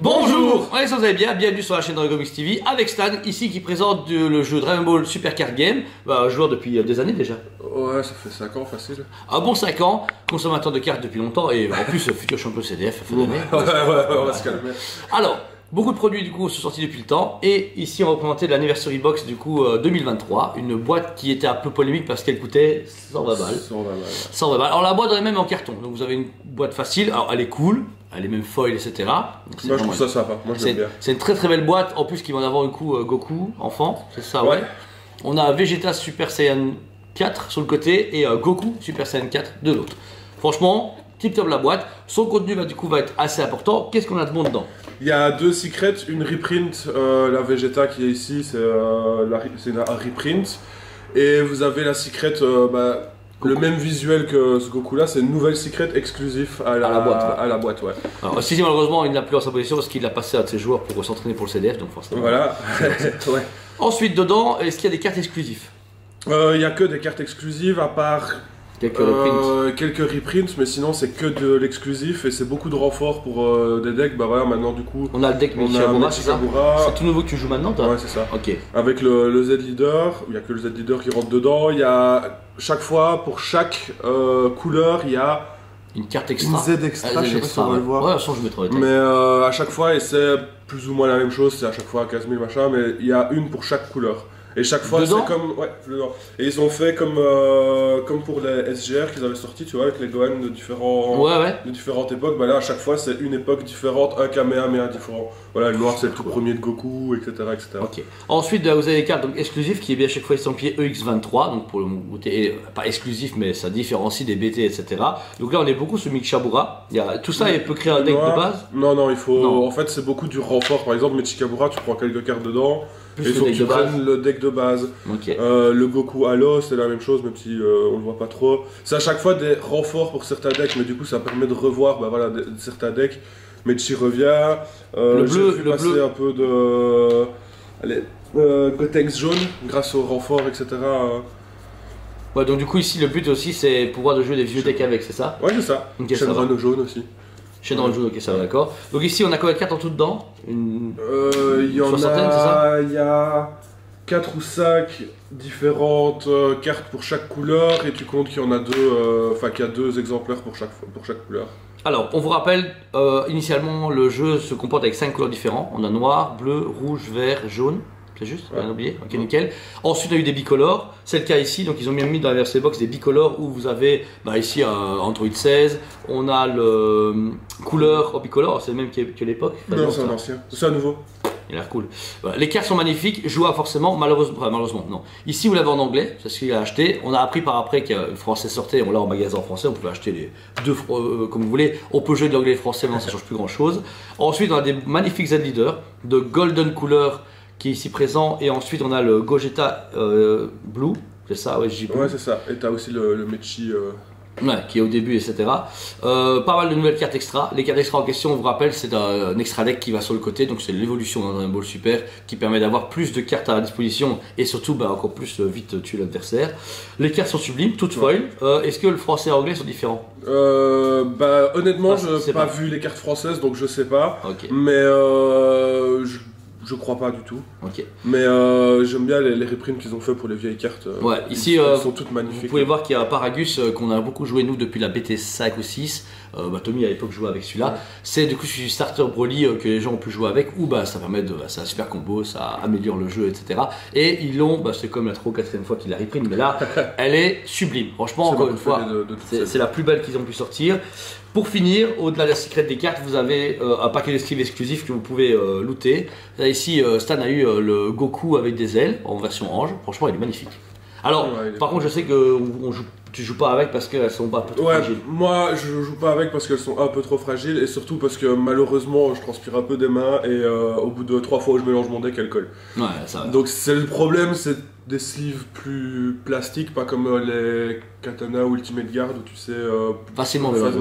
Bonjour, on est vous allez bien, bienvenue sur la chaîne Dragon Mix TV avec Stan, ici qui présente le jeu Dragon Ball Super Card Game, joueur depuis des années déjà. Ouais, ça fait 5 ans facile. Un bon 5 ans, consommateur de cartes depuis longtemps et en plus futur champion CDF. Ouais, on va se calmer. Alors, beaucoup de produits du coup sont sortis depuis le temps et ici on va présenter l'anniversary box du coup 2023, une boîte qui était un peu polémique parce qu'elle coûtait 120 balles. 120 balles. Alors la boîte on est même en carton, donc vous avez une boîte facile, alors elle est cool. Elle est même foil, etc. Donc, moi je trouve ça sympa, moi j'aime bien. C'est une très très belle boîte, en plus qui va en avoir un coup Goku, enfant, c'est ça, ouais. On a Vegeta Super Saiyan 4 sur le côté et Goku Super Saiyan 4 de l'autre. Franchement, tip top la boîte, son contenu va être assez important. Qu'est-ce qu'on a de bon dedans? Il y a deux secrets, une reprint, la Vegeta qui est ici, c'est un reprint. Et vous avez la secret, le même visuel que ce Goku là, c'est une nouvelle secret exclusive à la boîte. Ouais. Alors, si malheureusement il n'a plus en sa position parce qu'il l'a passé à de ses joueurs pour s'entraîner pour le CDF, donc forcément. Voilà. Ouais. Ensuite, dedans, est-ce qu'il y a des cartes exclusives? Il n'y a que des cartes exclusives à part quelques reprints, mais sinon c'est que de l'exclusif et c'est beaucoup de renforts pour des decks. Bah voilà, maintenant du coup. On a le deck Mechikabura, c'est tout nouveau que tu joues maintenant, toi? Ouais, c'est ça. Ok. Avec le Z Leader, il n'y a que le Z Leader qui rentre dedans. Il y a chaque fois, pour chaque couleur, il y a une carte extra. Une Z extra, je sais pas si on va le voir. Ouais, je mettrai. Mais à chaque fois, et c'est plus ou moins la même chose, c'est à chaque fois 15 000 machin, mais il y a une pour chaque couleur. Et chaque fois, c'est comme. Ouais, dedans. Et ils ont fait comme pour les SGR qu'ils avaient sorti, tu vois, avec les Gohan de différentes époques. Bah là, à chaque fois, c'est une époque différente, un Kamehameha différent. Voilà, le noir, c'est le tout premier de Goku, etc. Ok. Ensuite, vous avez des cartes donc, exclusives qui est bien à chaque fois estampillé EX23, donc pour le goûter, pas exclusif, mais ça différencie des BT, etc. Donc là, on est beaucoup sur Mechikabura. Tout ça, il peut créer un deck de base. Non, il faut. Non. En fait, c'est beaucoup du renfort. Par exemple, Mechikabura, tu prends quelques cartes dedans. Plus il faut que tu prennes le deck de base. Okay. Le Goku Halo, c'est la même chose, même si on le voit pas trop. C'est à chaque fois des renforts pour certains decks, mais du coup ça permet de revoir certains decks. Mechi revient. Le bleu, passer un peu de. Allez, Gotenks jaune grâce au renfort, etc. Ouais, donc du coup ici le but aussi c'est pouvoir de jouer des vieux decks avec, c'est ça? Ouais, c'est ça. Okay, Shenron jaune aussi. Shenron jaune, ok, ça va, d'accord. Donc ici on a combien de cartes en tout dedans? Il y en a, il y a 4 ou 5 différentes cartes pour chaque couleur et tu comptes qu'il y en a qu'il y a 2 exemplaires pour chaque couleur. Alors, on vous rappelle, initialement le jeu se comporte avec 5 couleurs différentes. On a noir, bleu, rouge, vert, jaune. C'est juste, rien oublié, ok, nickel. Ensuite on a eu des bicolores, c'est le cas ici, donc ils ont bien mis dans la version box des bicolores où vous avez ici Android 16, on a le couleur bicolore, c'est le même que l'époque. Non, c'est un ancien, c'est un nouveau. Il a l'air cool. Voilà. Les cartes sont magnifiques, jouables forcément, malheureusement non. Ici vous l'avez en anglais, c'est ce qu'il a acheté. On a appris par après que le français sortait, on l'a en magasin en français, on pouvait acheter les deux comme vous voulez. On peut jouer de l'anglais et le français, mais ça change plus grand chose. Ensuite on a des magnifiques Z Leader de golden couleur qui est ici présent, et ensuite on a le Gogeta Blue, c'est ça, ouais, ouais, c'est ça, et t'as aussi le Mechi. Ouais, qui est au début, etc. Pas mal de nouvelles cartes extra. Les cartes extra en question, on vous rappelle, c'est un extra deck qui va sur le côté, donc c'est l'évolution dans un ball super qui permet d'avoir plus de cartes à la disposition et surtout encore plus vite tuer l'adversaire. Les cartes sont sublimes, toutes foil. Est-ce que le français et l'anglais sont différents? Honnêtement, je n'ai pas vu les cartes françaises, donc je sais pas. Okay. Mais je crois pas du tout. Okay. Mais j'aime bien les reprints qu'ils ont fait pour les vieilles cartes. Ouais, ici elles sont toutes magnifiques. Vous pouvez voir qu'il y a Paragus qu'on a beaucoup joué nous depuis la BT 5 ou 6. Tommy à l'époque jouait avec celui-là. Ouais. C'est du coup du starter Broly que les gens ont pu jouer avec, ou ça permet c'est un super combo, ça améliore le jeu, etc. Et ils l'ont, c'est comme la 3 ou 4e fois qu'il la reprint, mais là elle est sublime. Franchement, encore une fois, c'est la plus belle qu'ils ont pu sortir. Pour finir, au-delà de la secret des cartes, vous avez un paquet d'esquives exclusifs que vous pouvez looter. Là, ici, Stan a eu le Goku avec des ailes en version ange. Franchement, il est magnifique. Alors, par contre, je sais que tu joues pas avec parce qu'elles sont pas un peu trop fragiles. Moi, je joue pas avec parce qu'elles sont un peu trop fragiles et surtout parce que malheureusement, je transpire un peu des mains et au bout de 3 fois où je mélange mon deck, elles collent. Ouais, ça va. Donc, c'est le problème, c'est des sleeves plus plastiques, pas comme les Katana ou Ultimate Guard où tu sais facilement manger.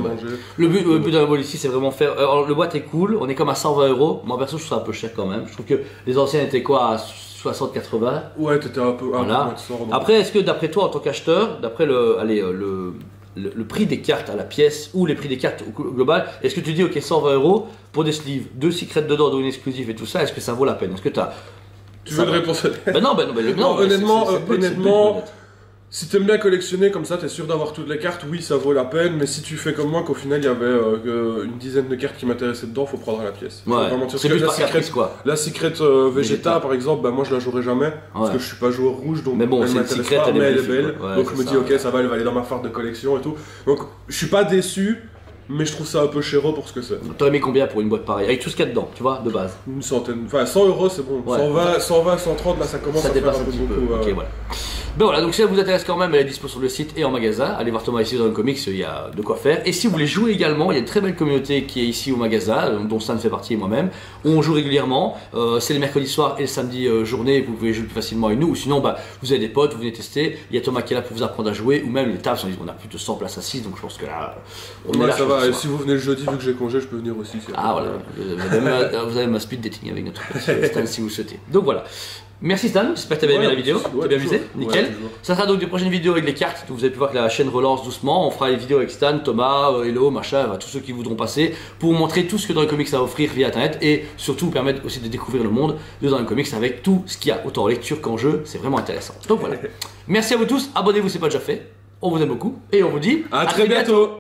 Le but d'un ball ici, c'est vraiment faire. Alors, le boîte est cool, on est comme à 120 €. Moi, perso, je trouve ça un peu cher quand même. Je trouve que les anciens étaient quoi à 60-80. Ouais, t'étais un peu. Voilà. Après, est-ce que d'après toi, en tant qu'acheteur, d'après le prix des cartes à la pièce ou les prix des cartes au global, est-ce que tu dis ok 120 € pour des sleeves, 2 secrets dedans, dont une exclusive et tout ça, est-ce que ça vaut la peine? Est-ce que tu veux une réponse? Non, honnêtement, si t'aimes bien collectionner comme ça, t'es sûr d'avoir toutes les cartes, oui ça vaut la peine, mais si tu fais comme moi qu'au final il y avait une dizaine de cartes qui m'intéressaient dedans, faut prendre à la pièce. Ouais, c'est plus par caprice quoi. La Secret Vegeta par exemple, bah moi je la jouerai jamais, parce que je suis pas joueur rouge, donc mais bon, elle m'intéresse pas, mais elle est belle, donc je me dis ok ça va, elle va aller dans ma farde de collection et tout. Donc je suis pas déçu, mais je trouve ça un peu chéro pour ce que c'est. T'aurais mis combien pour une boîte pareille? Avec tout ce qu'il y a dedans, tu vois, de base? Une centaine, enfin 100 € c'est bon, 120, 130 là ça commence à faire un petit peu. Ok, voilà. Ben voilà, donc si ça vous intéresse quand même, elle est dispo sur le site et en magasin. Allez voir Thomas ici dans le comics, il y a de quoi faire. Et si vous voulez jouer également, il y a une très belle communauté qui est ici au magasin, dont Stan fait partie et moi-même, où on joue régulièrement. C'est les mercredis soirs et le samedi journée, vous pouvez jouer plus facilement avec nous. Ou sinon, bah, vous avez des potes, vous venez tester. Il y a Thomas qui est là pour vous apprendre à jouer, ou même les tables, on a plus de 100 places assises, donc je pense que là, on est là. Ça va, et si vous venez le jeudi, vu que j'ai congé, je peux venir aussi. Ah voilà, vous avez ma speed dating avec notre Stan si vous le souhaitez. Donc voilà. Merci Stan, j'espère que tu avais aimé la vidéo, t'es bien amusé, nickel. Ça sera donc des prochaines vidéos avec les cartes, vous avez pu voir que la chaîne relance doucement, on fera les vidéos avec Stan, Thomas, Hello, machin, tous ceux qui voudront passer, pour vous montrer tout ce que Dans le Comics a à offrir via internet et surtout vous permettre aussi de découvrir le monde de Dans le Comics avec tout ce qu'il y a, autant en lecture qu'en jeu, c'est vraiment intéressant. Donc voilà, merci à vous tous, abonnez-vous si ce n'est pas déjà fait, on vous aime beaucoup et on vous dit à très bientôt.